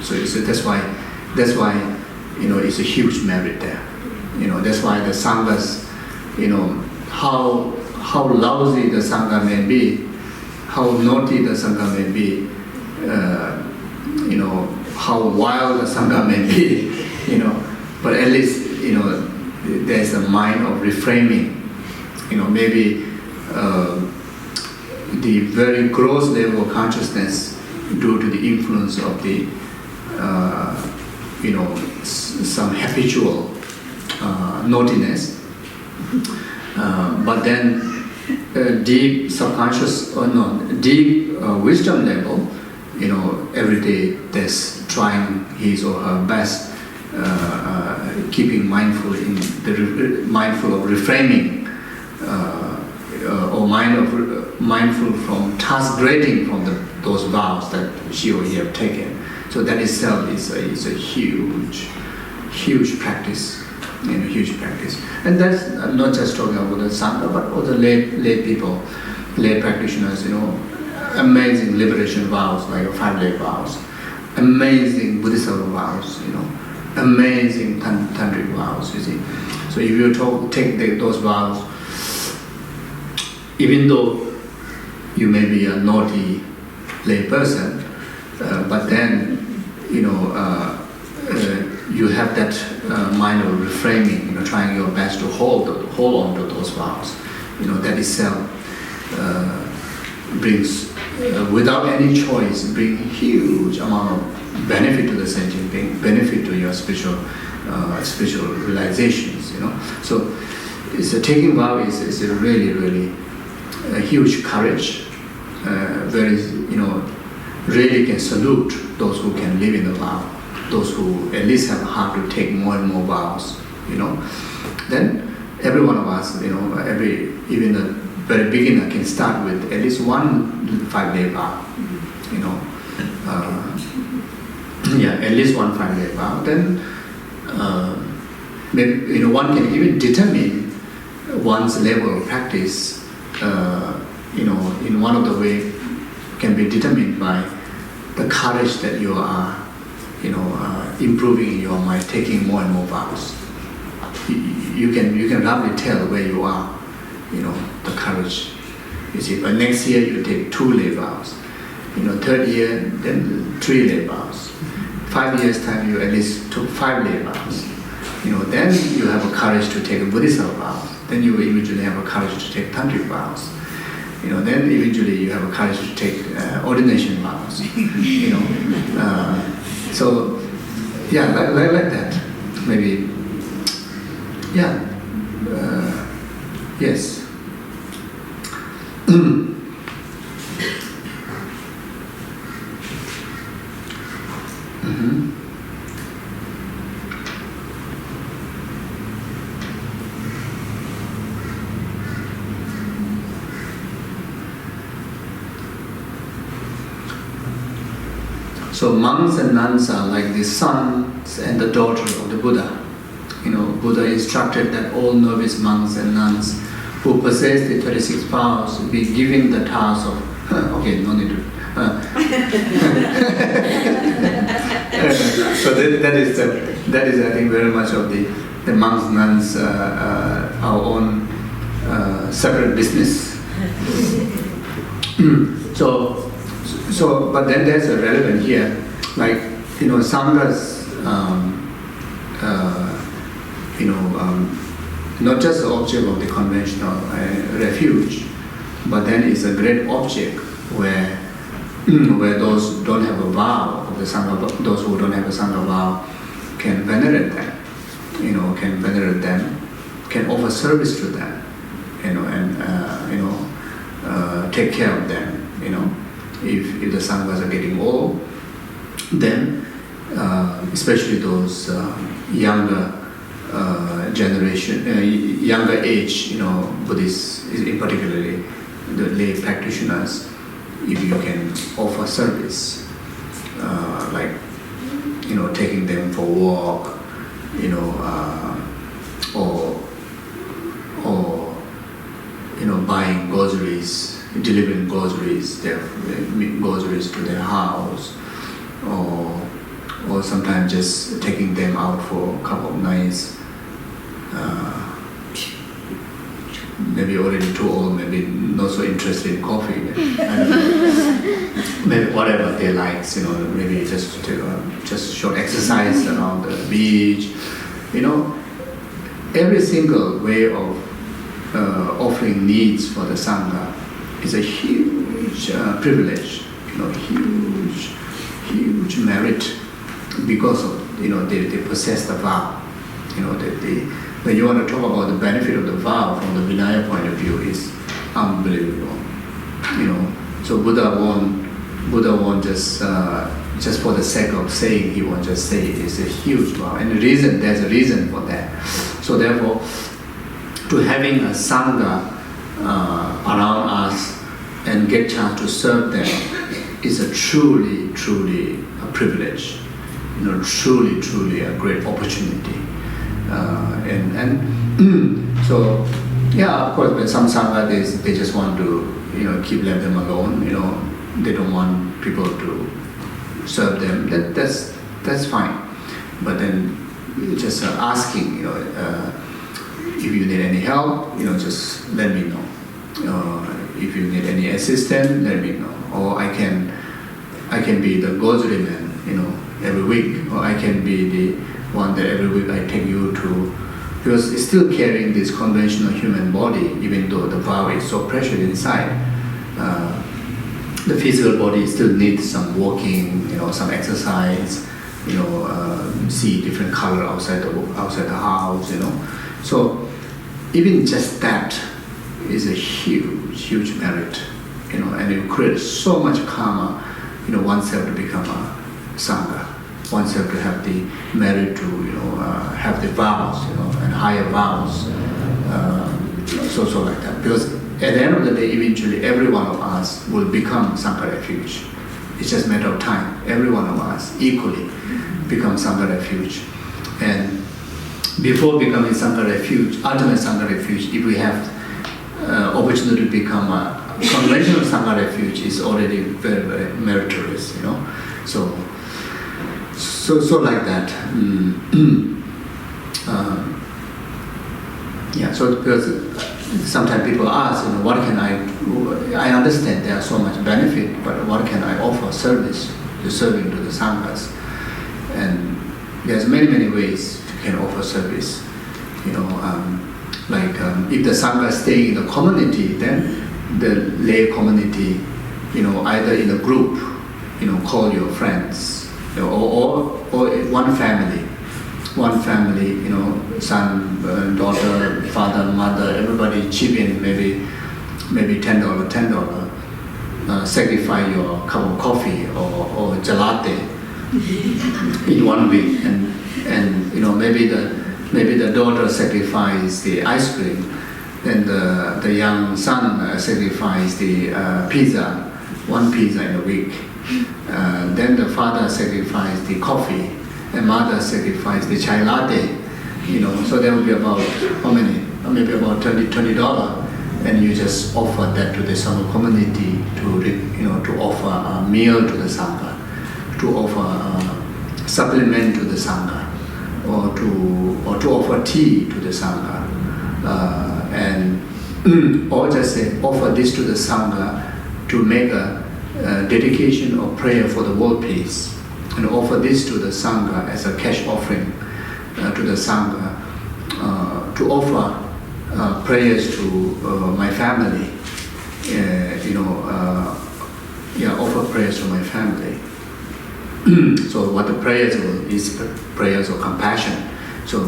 So that's why it's a huge merit there. That's why the sanghas, how lousy the sangha may be, how naughty the sangha may be, how wild the sangha may be, but at least there's a mind of reframing. Maybe the very gross level of consciousness due to the influence of the some habitual naughtiness, but then deep subconscious deep wisdom level, every day that's trying his or her best, keeping mindful of refraining, or mindful from task grading from those vows that she or he have taken. So that itself is a huge practice, huge practice. And that's not just talking about the Sangha, but also lay people, lay practitioners, amazing liberation vows, like 5-day vows, amazing Bodhisattva vows, amazing tantric vows, you see. So if you take those vows, even though you may be a naughty lay person, but then you have that mind of reframing, trying your best to hold on to those vows. That itself brings, without any choice, bring huge amount of benefit to the sentient being, benefit to your spiritual realizations. So it's a taking vow is a really a huge courage. Really can salute those who can live in the vow, those who at least have heart to take more and more vows. Then every one of us, even the very beginner can start with at least one 5-day vow. At least one 5-day vow. Then maybe one can even determine one's level of practice. In one of the way can be determined by the courage that you are, improving in your mind, taking more and more vows. You can roughly tell where you are, the courage. You see, but next year you take 2 lay vows. Third year then 3 lay vows. 5 years time you at least took 5 lay vows. Then you have a courage to take a Bodhisattva vows. Then you will eventually have a courage to take tantric vows. Then eventually you have a courage to take ordination vows. So like that. Maybe. Yes. So monks and nuns are like the sons and the daughter of the Buddha. Buddha instructed that all novice monks and nuns who possess the 36 vows be given the task of okay, no need to. So that is I think very much of the monks, nuns, our own separate business. So, but then there's a relevant here, like sanghas, not just the object of the conventional refuge, but then it's a great object where those who don't have a vow of the sangha, those who don't have a sangha vow, can venerate them, can offer service to them, and take care of them, If the sanghas are getting old, then especially those younger generation, younger age, Buddhists, in particularly the lay practitioners, if you can offer service, like taking them for a walk, or buying groceries, delivering groceries, groceries to their house, or sometimes just taking them out for a couple of nights. Maybe already too old, maybe not so interested in coffee. Maybe, I don't know. Maybe whatever they like, maybe just short exercise around the beach. Every single way of offering needs for the sangha is a huge privilege, huge merit because of they possess the vow. When you want to talk about the benefit of the vow from the Vinaya point of view, is unbelievable. So Buddha won't just for the sake of saying, he won't just say it. It's a huge vow, and there's a reason for that. So therefore, to having a sangha around us and get chance to serve them is a truly a privilege. Truly a great opportunity. So yeah, of course, but some sangha they just want to let them alone. They don't want people to serve them. That's fine. But then just asking, if you need any help, just let me know. If you need any assistance, let me know. Or I can be the Gozuri man, every week, or I can be the one that every week I take you to, because it's still carrying this conventional human body, even though the vow is so precious inside. The physical body still needs some walking, some exercise, see different color outside the house, So even just that is a huge merit, and it creates so much karma, oneself to become a sangha, oneself to have the merit to, have the vows, and higher vows, so like that. Because at the end of the day, eventually every one of us will become Sangha refuge. It's just a matter of time. Every one of us equally become Sangha refuge. And before becoming Sangha refuge, ultimate Sangha refuge, if we have opportunity to become a conventional Sangha refuge, is already very meritorious, So like that. So because sometimes people ask, what can I understand there are so much benefit, but what can I offer service to serving to the Sanghas? And there's many ways you can offer service. If the Sangha stay in the community, then the lay community, either in a group, call your friends, or one family, son, daughter, father, mother, everybody chip in maybe $10, sacrifice your cup of coffee or gelati in 1 week, and maybe the daughter sacrifice the ice cream, then the young son sacrifice the pizza, one pizza in a week, then the father sacrifice the coffee, and mother sacrifice the chai latte, so there will be about how many? Maybe about $20, and you just offer that to the Sangha community to offer a meal to the Sangha, to offer a supplement to the Sangha, or to offer tea to the Sangha, or just say offer this to the Sangha to make a dedication or prayer for the world peace, and offer this to the Sangha as a cash offering to the Sangha, to offer prayers to my family, offer prayers to my family. So what the prayers is prayers of compassion. So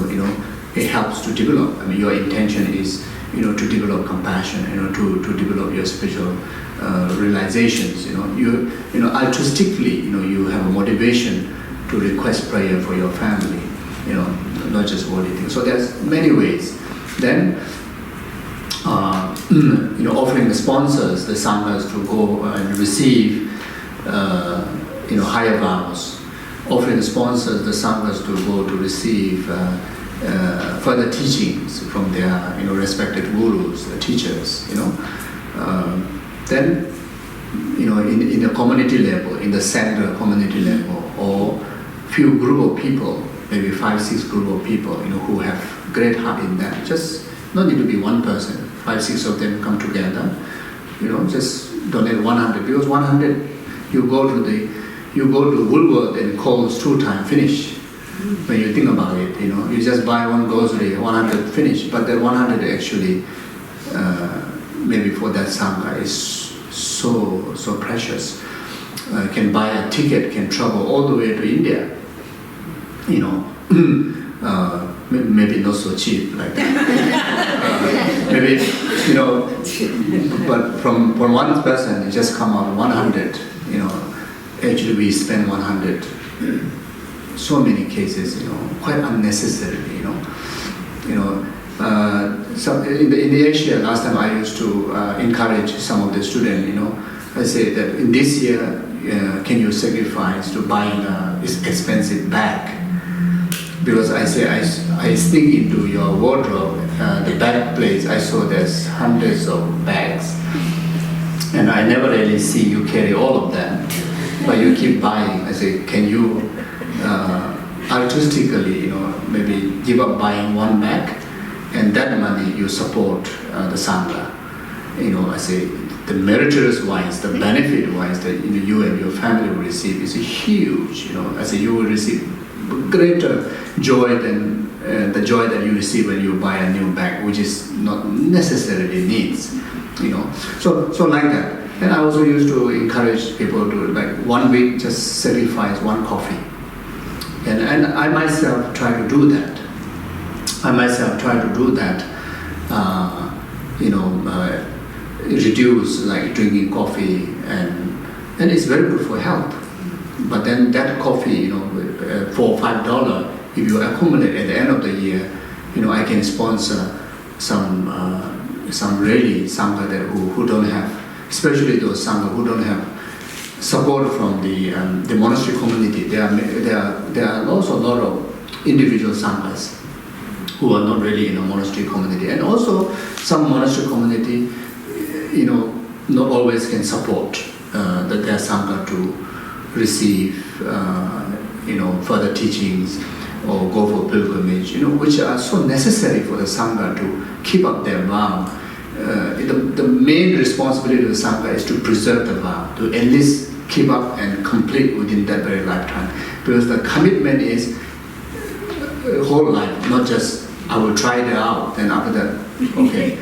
it helps to develop. Your intention is to develop compassion, to develop your spiritual realizations. Altruistically, you have a motivation to request prayer for your family. Not just worldly things. So there's many ways. Then, offering the sponsors, the sanghas, to go and receive, higher vows. Offering the sponsors, the sanghas, to go to receive further teachings from their, respected gurus, teachers. Then, in the community level, in the center community level, or few group of people, maybe 5-6 group of people, who have great heart in that. Just not need to be one person. 5-6 of them come together. Just donate 100, because 100, you go to Woolworth and Coles 2 times, finish. When you think about it, you just buy one grocery, 100 finish. But that 100 actually, maybe for that sangha, is so precious. Can buy a ticket, can travel all the way to India, you know, maybe not so cheap like that. Maybe, you know, but from one person it just come out 100, you know, actually we spend 100. So many cases, you know, quite unnecessarily, you know. So in the Asia, last time I used to encourage some of the students, you know, I say that in this year, can you sacrifice to buying an expensive bag? Because I say, I sneak into your wardrobe, the bag place, I saw there's hundreds of bags. And I never really see you carry all of them, but you keep buying. I say, can you altruistically, you know, maybe give up buying one bag, and that money you support the Sangha. You know, I say, the meritorious wise, the benefit wise that you and your family will receive is huge. You know, I say you will receive greater joy than the joy that you receive when you buy a new bag, which is not necessarily needs. You know, so like that. And I also used to encourage people to, like, 1 week just sacrifice one coffee. And I myself try to do that. Reduce like drinking coffee, and it's very good for health. But then that coffee, you know, $4 or $5, if you accumulate at the end of the year, you know, I can sponsor some really Sangha that who don't have, especially those Sangha who don't have support from the monastery community. There are also a lot of individual Sanghas who are not really in a monastery community, and also some monastery community, you know, not always can support their Sangha to receive, you know, further teachings or go for pilgrimage, you know, which are so necessary for the Sangha to keep up their vow. The main responsibility of the Sangha is to preserve the vow, to at least keep up and complete within that very lifetime. Because the commitment is whole life, not just I will try it out, and after that, okay,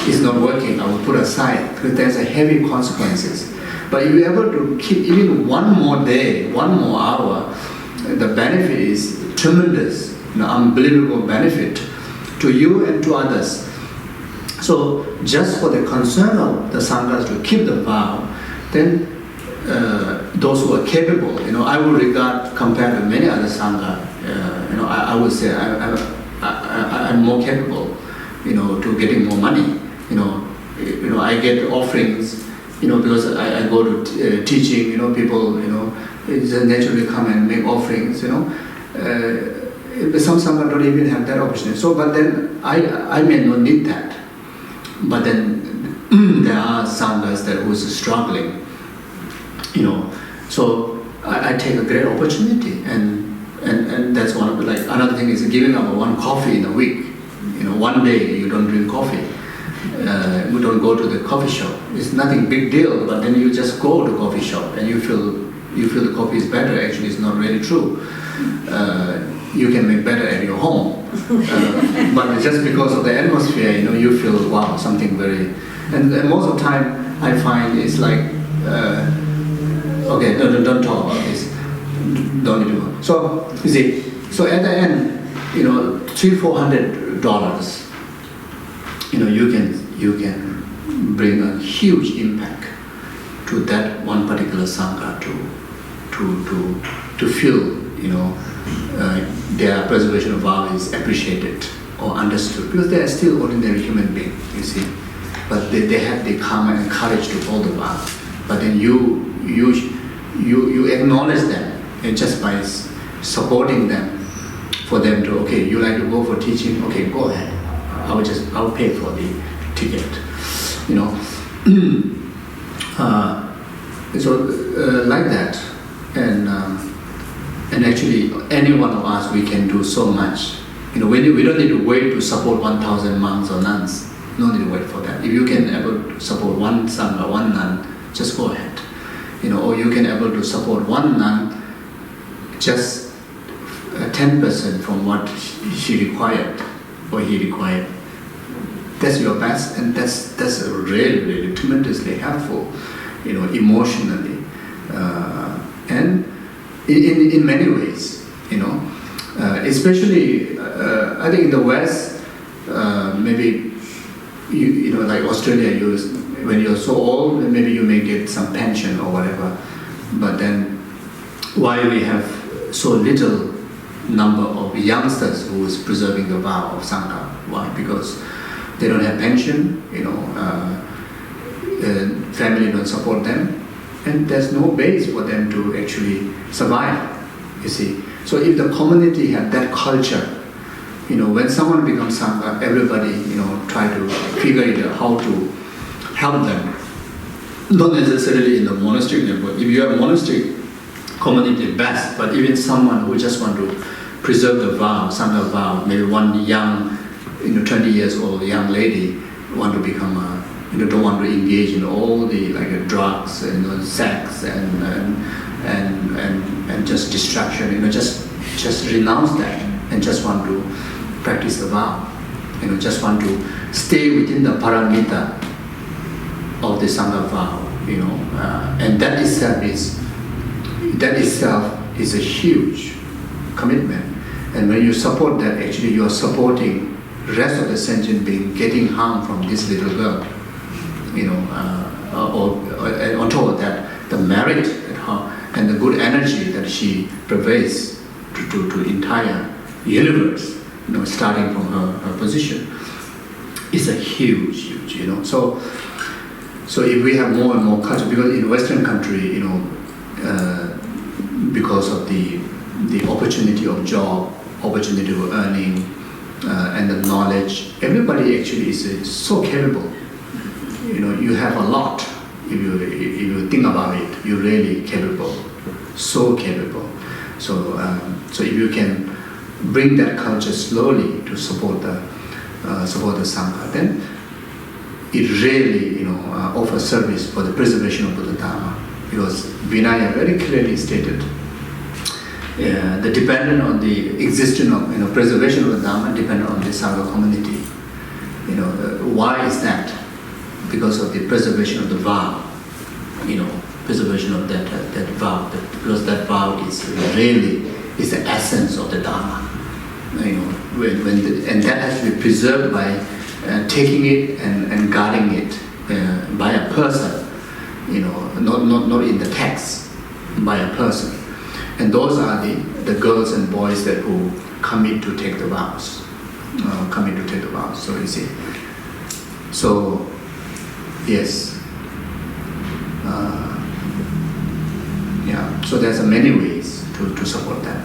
it's not working, I will put aside, because there's a heavy consequences. But if you're able to keep even one more day, one more hour, the benefit is tremendous, you know, unbelievable benefit to you and to others. So just for the concern of the Sanghas to keep the vow, then those who are capable, you know, I would regard, compared to many other Sangha, you know, I would say I'm more capable, you know, to getting more money. You know, I get offerings, you know, because I go to teaching, you know, people, you know, they naturally come and make offerings, you know. Some Sangha don't even have that opportunity. So, but then I may not need that. But then there are Sanghas that who's struggling, you know. So I take a great opportunity, and that's one of the, like, another thing is giving up one coffee in a week. You know, one day you don't drink coffee. We don't go to the coffee shop. It's nothing big deal, but then you just go to coffee shop and you feel the coffee is better. Actually, it's not really true. You can make better at your home, but just because of the atmosphere, you know, you feel, wow, something very. And most of the time, I find it's like, okay, don't talk about this. Don't need to. So you see, so at the end, you know, $300-400, you know, you can bring a huge impact to that one particular Sangha to feel, you know, their preservation of vow is appreciated or understood, because they are still ordinary human beings, you see, but they have the karma and courage to hold the vow. But then you acknowledge them, and just by supporting them, for them to, okay, you like to go for teaching, okay, go ahead. I'll pay for the ticket, you know. Like that, and actually, any one of us, we can do so much. You know, we don't need to wait to support 1,000 monks or nuns. No need to wait for that. If you can able to support one Sangha, one nun, just go ahead. You know, or you can able to support one nun, just 10% from what she required or he required. That's your best, and that's really tremendously helpful, you know, emotionally, and in many ways, you know. Especially, I think in the West, maybe you know, like Australia, when you're so old, maybe you may get some pension or whatever. But then, why we have so little number of youngsters who is preserving the vow of Sangha? Why? Because they don't have pension, you know, family don't support them, and there's no base for them to actually survive, you see. So if the community had that culture, you know, when someone becomes Sangha, everybody, you know, try to figure it out how to help them. Not necessarily in the monastery level. If you have monastery community, best, but even someone who just want to preserve the vow, Sangha vow, maybe one young, you know, 20 years old young lady want to become you know, don't want to engage in all the like drugs and, you know, sex and just distraction, you know, just renounce that and just want to practice the vow, you know, just want to stay within the paramita of the Sangha vow, you know, and that itself is a huge commitment. And when you support that, actually you are supporting the rest of the sentient being getting harm from this little girl, you know, and on top of that, the merit that her and the good energy that she pervades to entire universe, you know, starting from her position, is a huge, you know. So if we have more and more culture, because in Western country, you know, because of the opportunity of job, opportunity of earning, and the knowledge, everybody actually is so capable. You know, you have a lot. If you think about it, you're really capable, so capable. So if you can bring that culture slowly to support the Sangha, then it really, you know, offers service for the preservation of Buddha Dharma. Because Vinaya very clearly stated the dependent on the existence of, you know, preservation of the Dharma dependent on the Sangha community. You know, why is that? Because of the preservation of the vow, you know, preservation of that vow, because that vow is really is the essence of the Dharma, you know, and that has to be preserved by taking it and guarding it by a person, you know, not in the text, by a person, and those are the girls and boys that who commit to take the vows, So you see, so. Yes. Yeah. So there's many ways to support that.